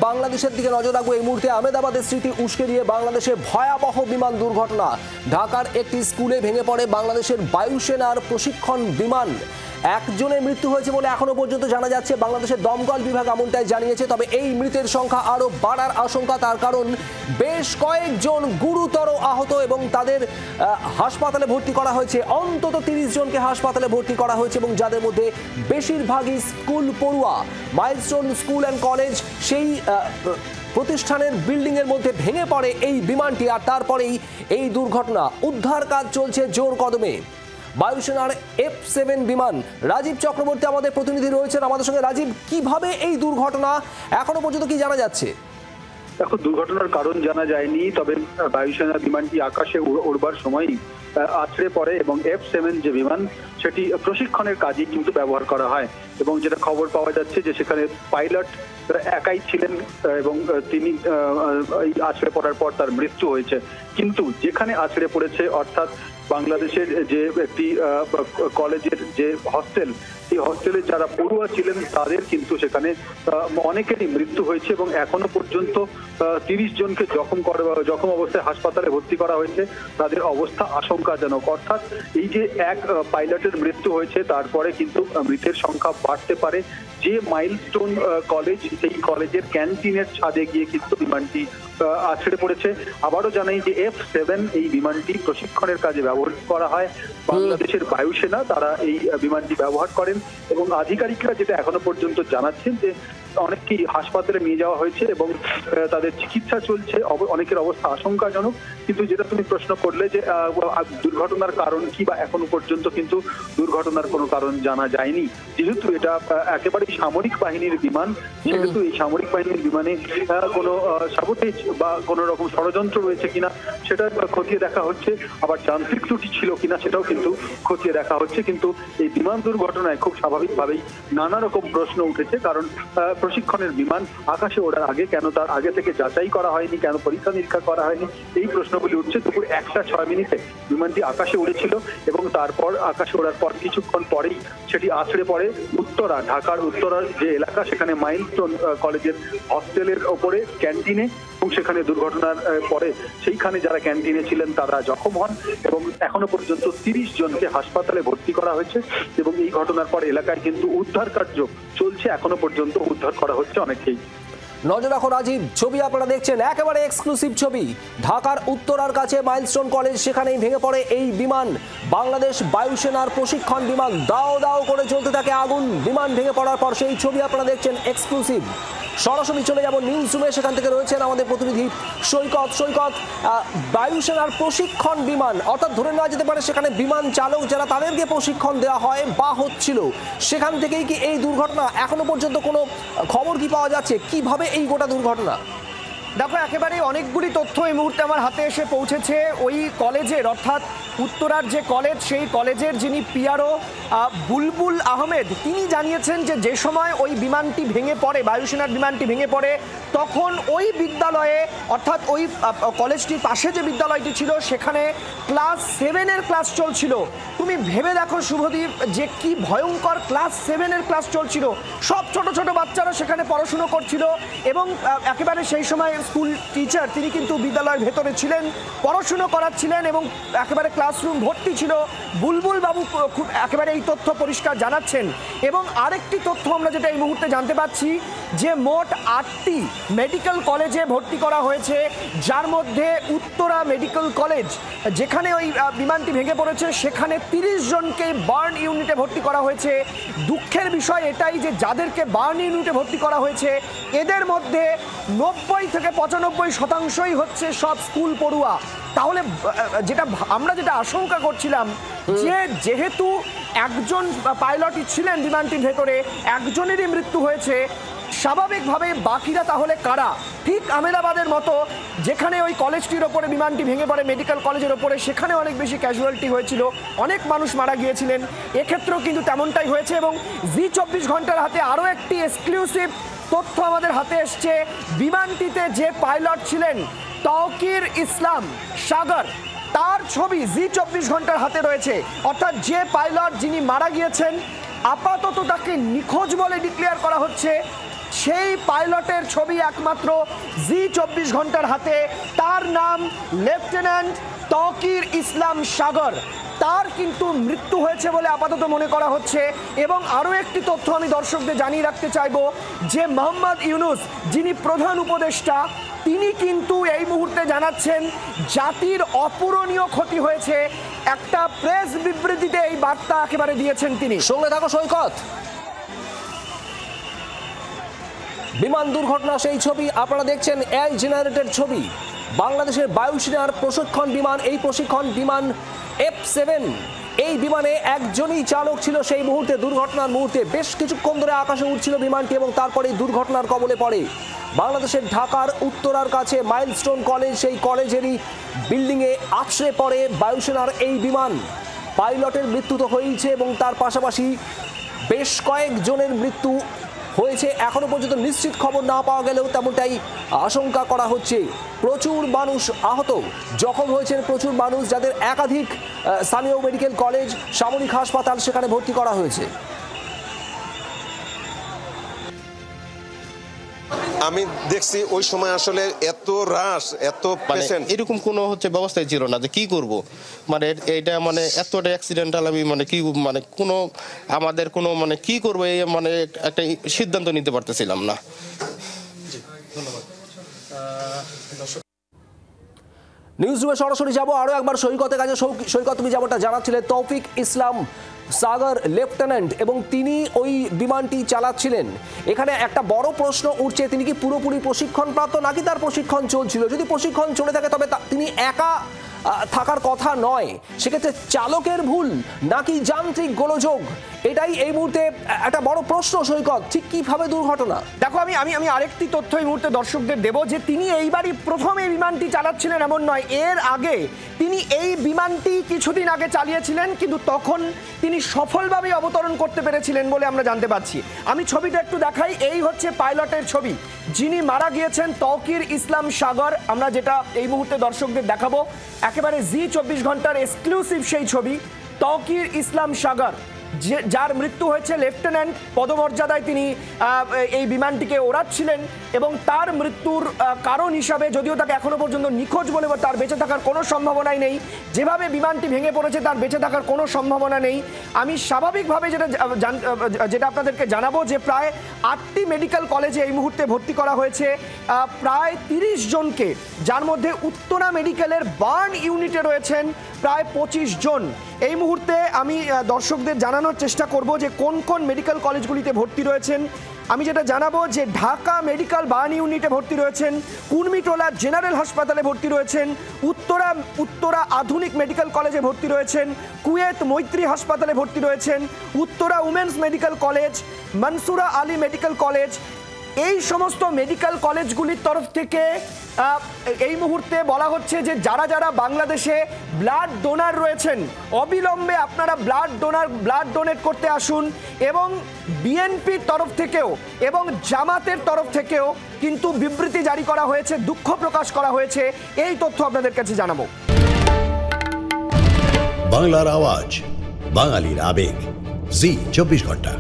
বাংলাদেশের দিকে নজর রাখবো এই মুহূর্তে। আহমেদাবাদের স্মৃতি উস্কে দিয়ে বাংলাদেশে ভয়াবহ বিমান দুর্ঘটনা। ঢাকার একটি স্কুলে ভেঙে পড়ে বাংলাদেশের বায়ুসেনার প্রশিক্ষণ বিমান। একজনের মৃত্যু হয়েছে বলে এখনো পর্যন্ত জানা যাচ্ছে। বাংলাদেশের দমকল বিভাগ এমনটাই জানিয়েছে। তবে এই মৃতের সংখ্যা আরো বাড়ার আশঙ্কা, তার কারণ বেশ কয়েকজন গুরুতর আহত এবং তাদের হাসপাতালে ভর্তি করা হয়েছে। অন্তত 30 জনকে হাসপাতালে ভর্তি করা হয়েছে এবং যাদের মধ্যে বেশিরভাগই স্কুল পড়ুয়া। মাইলস্টোন স্কুল অ্যান্ড কলেজ, সেই প্রতিষ্ঠানের বিল্ডিং এর মধ্যে ভেঙে পড়ে এই বিমানটি, আর তারপরেই এই দুর্ঘটনা। উদ্ধার কাজ চলছে জোর কদমে। বায়ুসেনার F-7 বিমান। রাজীব চক্রবর্তী আমাদের প্রতিনিধি রয়েছেন আমাদের সঙ্গে। রাজীব, কিভাবে এই দুর্ঘটনা, এখনো পর্যন্ত কি জানা যাচ্ছে? দেখো, দুর্ঘটনার কারণ জানা যায়নি, তবে বায়ুসেনা বিমানটি আকাশে উড়বার সময় আছড়ে পড়ে এবং F-7 যে বিমান, সেটি প্রশিক্ষণের কাজে কিন্তু ব্যবহার করা হয়। এবং যেটা খবর পাওয়া যাচ্ছে যে সেখানে পাইলট একাই ছিলেন এবং তিনি আছড়ে পড়ার পর তার মৃত্যু হয়েছে। কিন্তু যেখানে আছড়ে পড়েছে, অর্থাৎ বাংলাদেশের যে একটি কলেজের যে হস্টেল, এই হস্টেলের যারা পড়ুয়া ছিলেন তাদের কিন্তু সেখানে অনেকেরই মৃত্যু হয়েছে এবং এখনো পর্যন্ত 30 জনকে জখম অবস্থায় হাসপাতালে ভর্তি করা হয়েছে। তাদের অবস্থা আশঙ্কাজনক। অর্থাৎ এই যে এক পাইলটের মৃত্যু হয়েছে, তারপরে কিন্তু মৃতের সংখ্যা বাড়তে পারে। যে মাইলস্টোন কলেজ, সেই কলেজের ক্যান্টিনের ছাদে গিয়ে কিন্তু বিমানটি আছড়ে পড়েছে। আবারও জানাই যে F-7 এই বিমানটি প্রশিক্ষণের কাজে ব্যবহার করা হয়। বাংলাদেশের বায়ুসেনা তারা এই বিমানটি ব্যবহার করেন এবং আধিকারিকরা যেটা এখনো পর্যন্ত জানাচ্ছেন যে অনেককেই হাসপাতালে নিয়ে যাওয়া হয়েছে এবং তাদের চিকিৎসা চলছে। অনেকের অবস্থা আশঙ্কাজনক। কিন্তু যেটা তুমি প্রশ্ন করলে যে দুর্ঘটনার কারণ কি, বা এখনো পর্যন্ত কিন্তু দুর্ঘটনার কোনো কারণ জানা যায়নি। যেহেতু এটা একেবারে সামরিক বাহিনীর বিমান, সেহেতু এই সামরিক বাহিনীর বিমানে কোনো সাবোটেজ বা কোনো রকম ষড়যন্ত্র রয়েছে কিনা সেটা খতিয়ে দেখা হচ্ছে। আবার যান্ত্রিক ত্রুটি ছিল কিনা সেটাও কিন্তু খতিয়ে দেখা হচ্ছে। কিন্তু এই বিমান দুর্ঘটনায় খুব স্বাভাবিকভাবেই নানা রকম প্রশ্ন উঠেছে। কারণ প্রশিক্ষণের বিমান আকাশে ওঠার আগে কেন তার আগে থেকে যাচাই করা হয়নি, কেন পরীক্ষা নিরীক্ষা করা হয়নি, এই প্রশ্নগুলি উঠছে। দুপুর 1:06 বিমানটি আকাশে উড়েছিল এবং তারপর আকাশে ওড়ার পর কিছুক্ষণ পরেই সেটি আছড়ে পড়ে উত্তরা, ঢাকার উত্তরার যে এলাকা, সেখানে মাইলস্টোন কলেজের হস্টেলের ওপরে ক্যান্টিনে। এবং সেখানে দুর্ঘটনার পরে সেইখানে যারা ক্যান্টিনে ছিলেন তারা জখম হন এবং এখনো পর্যন্ত 30 জনকে হাসপাতালে ভর্তি করা হয়েছে। এবং এই ঘটনার পর এলাকায় কিন্তু উদ্ধার কার্য চলছে। এখনো পর্যন্ত উদ্ধার করা হচ্ছে অনেকেই। নজর রাখো রাজীব। ছবি আপনারা দেখছেন, একেবারে এক্সক্লুসিভ ছবি। ঢাকার উত্তরার কাছে মাইলস্টোন কলেজ, সেখানেই ভেঙে পড়ে এই বিমান। বাংলাদেশ বায়ুসেনার প্রশিক্ষণ বিমান। দাও দাও করে চলতে থাকে আগুন। বিমান ভেঙে পড়ার পর সেই ছবি আপনারা দেখছেন এক্সক্লুসিভ। সরাসরি চলে যাব নিউজ রুমে, সেখান থেকে রয়েছেন আমাদের প্রতিনিধি সৈকত। সৈকত, বায়ুসেনার প্রশিক্ষণ বিমান, অর্থাৎ ধরে নেওয়া যেতে পারে সেখানে বিমান চালক যারা, তাদেরকে প্রশিক্ষণ দেওয়া হয় বা হচ্ছিল, সেখান থেকেই কি এই দুর্ঘটনা? এখনো পর্যন্ত কোনো খবর কি পাওয়া যাচ্ছে কিভাবে এই গোটা দুর্ঘটনা? দেখো, একেবারে অনেকগুলি তথ্য এই মুহূর্তে আমার হাতে এসে পৌঁছেছে। ওই কলেজের, অর্থাৎ উত্তরার যে কলেজ, সেই কলেজের যিনি পিআরও বুলবুল আহমেদ, তিনি জানিয়েছেন যে সময় ওই বিমানটি ভেঙে পড়ে, বায়ুসেনার বিমানটি ভেঙে পড়ে, তখন ওই বিদ্যালয়ে, অর্থাৎ ওই কলেজটির পাশে যে বিদ্যালয়টি ছিল, সেখানে ক্লাস 7-এর ক্লাস চলছিল। তুমি ভেবে দেখো শুভদীপ, যে কি ভয়ঙ্কর, ক্লাস 7-এর ক্লাস চলছিল। সব ছোট ছোট বাচ্চারা সেখানে পড়াশুনো করছিল এবং একেবারে সেই সময় স্কুল টিচার, তিনি কিন্তু বিদ্যালয়ের ভেতরে ছিলেন, পড়াশুনো করাচ্ছিলেন এবং একেবারে ক্লাসরুম ভর্তি ছিল। বুলবুল বাবু খুব একেবারে এই তথ্য পরিষ্কার জানাচ্ছেন। এবং আরেকটি তথ্য আমরা যেটা এই মুহূর্তে জানতে পাচ্ছি, যে মোট 8টি মেডিকেল কলেজে ভর্তি করা হয়েছে, যার মধ্যে উত্তরা মেডিকেল কলেজ, যেখানে ওই বিমানটি ভেঙে পড়েছে, সেখানে 30 জনকে বার্ন ইউনিটে ভর্তি করা হয়েছে। দুঃখের বিষয় এটাই যে যাদেরকে বার্ন ইউনিটে ভর্তি করা হয়েছে, এদের মধ্যে 90 থেকে 95% হচ্ছে সব স্কুল পড়ুয়া। তাহলে আমরা যেটা আশঙ্কা করছিলাম, যে যেহেতু একজন পাইলটই ছিলেন বিমানটির ভেতরে, একজনেরই মৃত্যু হয়েছে, স্বাভাবিকভাবে বাকিরা তাহলে কারা? ঠিক আহমেদাবাদের মতো, যেখানে ওই কলেজটির ওপরে বিমানটি ভেঙে পড়ে, মেডিকেল কলেজের ওপরে, সেখানে অনেক বেশি ক্যাজুয়ালিটি হয়েছিল, অনেক মানুষ মারা গিয়েছিলেন। এক্ষেত্রেও কিন্তু তেমনটাই হয়েছে। এবং জি24 ঘন্টার হাতে আরও একটি এক্সক্লুসিভ তথ্য আমাদের হাতে এসছে। বিমানটিতে যে পাইলট ছিলেন তৌকির ইসলাম সাগর, তার ছবি জি24 ঘন্টার হাতে রয়েছে। অর্থাৎ যে পাইলট যিনি মারা গিয়েছেন, আপাতত তাকে নিখোঁজ বলে ডিক্লেয়ার করা হচ্ছে। সেই পাইলটের ছবি একমাত্র জি24 ঘন্টার হাতে। তার নাম লেফটেন্যান্ট তৌকির ইসলাম সাগর। তার কিন্তু মৃত্যু হয়েছে বলে আপাতত মনে করা হচ্ছে। এবং আরও একটি তথ্য আমি দর্শকদের জানিয়ে রাখতে চাইব যে মোহাম্মদ ইউনূস যিনি প্রধান উপদেষ্টা, তিনি কিন্তু এই মুহূর্তে জানাচ্ছেন জাতির অপূরণীয় ক্ষতি হয়েছে। একটা প্রেস বিবৃতিতে এই বার্তা একেবারে দিয়েছেন তিনি। সঙ্গে থাকো সৈকত। বিমান দুর্ঘটনা সেই ছবি আপনারা দেখছেন, এআই জেনারেটেড ছবি। বাংলাদেশের বায়ুসেনার প্রশিক্ষণ বিমান, এই প্রশিক্ষণ বিমান F7, এই বিমানে একজনই চালক ছিল সেই মুহূর্তে, দুর্ঘটনার মুহূর্তে। বেশ কিছুক্ষণ ধরে আকাশে উঠছিল বিমানটি এবং তারপরে দুর্ঘটনার কবলে পড়ে। বাংলাদেশের ঢাকার উত্তরার কাছে মাইলস্টোন কলেজ, সেই কলেজেরই বিল্ডিংয়ে আছড়ে পড়ে বায়ুসেনার এই বিমান। পাইলটের মৃত্যু তো হয়েছে এবং তার পাশাপাশি বেশ কয়েকজনের মৃত্যু হয়েছে। এখনো পর্যন্ত নিশ্চিত খবর না পাওয়া গেলেও তেমনটাই আশঙ্কা করা হচ্ছে। প্রচুর মানুষ আহত, জখম হয়েছেন প্রচুর মানুষ, যাদের একাধিক স্থানীয় মেডিকেল কলেজ, সামরিক হাসপাতাল সেখানে ভর্তি করা হয়েছে। আমি দেখছি ওই সময় আসলে এত রাশ, এত পেশেন্ট, এরকম কোনো ব্যবস্থাই ছিল না যে কি করব। এইটা এতটা অ্যাক্সিডেন্টাল, আমি কি কোনো আমাদের কোনো কি করব এই একটা সিদ্ধান্ত নিতে পারতেছিলাম না। নিউজ রুমে সরাসরি যাব আরো একবার সৈকতের কাছে। সৈকত, তুমি যেমনটা জানাচ্ছিলে, তৌফিক ইসলাম সাগর লেফটেন্যান্ট এবং তিনি ওই বিমানটি চালাচ্ছিলেন। এখানে একটা বড় প্রশ্ন উঠছে, তিনি কি পুরোপুরি প্রশিক্ষণপ্রাপ্ত নাকি তার প্রশিক্ষণ চলছিল? যদি প্রশিক্ষণ চলে থাকে তবে তিনি একা থাকার কথা নয়, সেক্ষেত্রে চালকের ভুল নাকি যান্ত্রিক গোলযোগ, এটাই এই মুহূর্তে একটা বড় প্রশ্ন। সৈকত, ঠিক কিভাবে দুর্ঘটনা? দেখো, আমি আমি আমি আরেকটি তথ্য এই মুহূর্তে দর্শকদের দেব যে তিনি এইবারই প্রথম এই বিমানটি চালাচ্ছিলেন এমন নয়। এর আগে তিনি এই বিমানটি কিছুদিন আগে চালিয়েছিলেন, কিন্তু তখন তিনি সফলভাবে অবতরণ করতে পেরেছিলেন বলে আমরা জানতে পারছি। আমি ছবিটা একটু দেখাই। এই হচ্ছে পাইলটের ছবি, যিনি মারা গিয়েছেন তৌকির ইসলাম সাগর। আমরা যেটা এই মুহূর্তে দর্শকদের দেখাবো, একেবারে জি24 ঘন্টার এক্সক্লুসিভ সেই ছবি। তৌকির ইসলাম সাগর, যার মৃত্যু হয়েছে, লেফটেন্যান্ট পদমর্যাদায় তিনি এই বিমানটিকে ওড়াচ্ছিলেন এবং তার মৃত্যুর কারণ হিসাবে, যদিও তাকে এখনো পর্যন্ত নিখোঁজ বলে তার বেঁচে থাকার কোনো সম্ভাবনাই নেই, যেভাবে বিমানটি ভেঙে পড়েছে তার বেঁচে থাকার কোনো সম্ভাবনা নেই। আমি স্বাভাবিকভাবে যেটা আপনাদেরকে জানাবো যে প্রায় 8টি মেডিকেল কলেজে এই মুহূর্তে ভর্তি করা হয়েছে প্রায় 30 জনকে, যার মধ্যে উত্তরা মেডিকেলের বার্ন ইউনিটে রয়েছেন প্রায় 25 জন। এই মুহূর্তে আমি দর্শকদের জানানোর চেষ্টা করব যে কোন কোন মেডিকেল কলেজগুলিতে ভর্তি রয়েছেন। আমি যেটা জানাবো যে ঢাকা মেডিকেল বার্ন ইউনিটে ভর্তি রয়েছেন, কুর্মিটোলা জেনারেল হাসপাতালে ভর্তি রয়েছেন, উত্তরা আধুনিক মেডিকেল কলেজে ভর্তি রয়েছেন, কুয়েত মৈত্রী হাসপাতালে ভর্তি রয়েছেন, Uttara women's medical college, Mansura Ali medical college. এই সমস্ত মেডিকেল কলেজগুলির তরফ থেকে এই মুহূর্তে বলা হচ্ছে যে যারা যারা বাংলাদেশে ব্লাড ডোনার রয়েছেন, অবিলম্বে আপনারা ব্লাড ডোনেট করতে আসুন। এবং বিএনপির তরফ থেকেও এবং জামাতের তরফ থেকেও কিন্তু বিবৃতি জারি করা হয়েছে, দুঃখ প্রকাশ করা হয়েছে। এই তথ্য আপনাদের কাছে জানাবো। বাংলার আওয়াজ, বাঙালির আবেগ, জি24 ঘন্টা।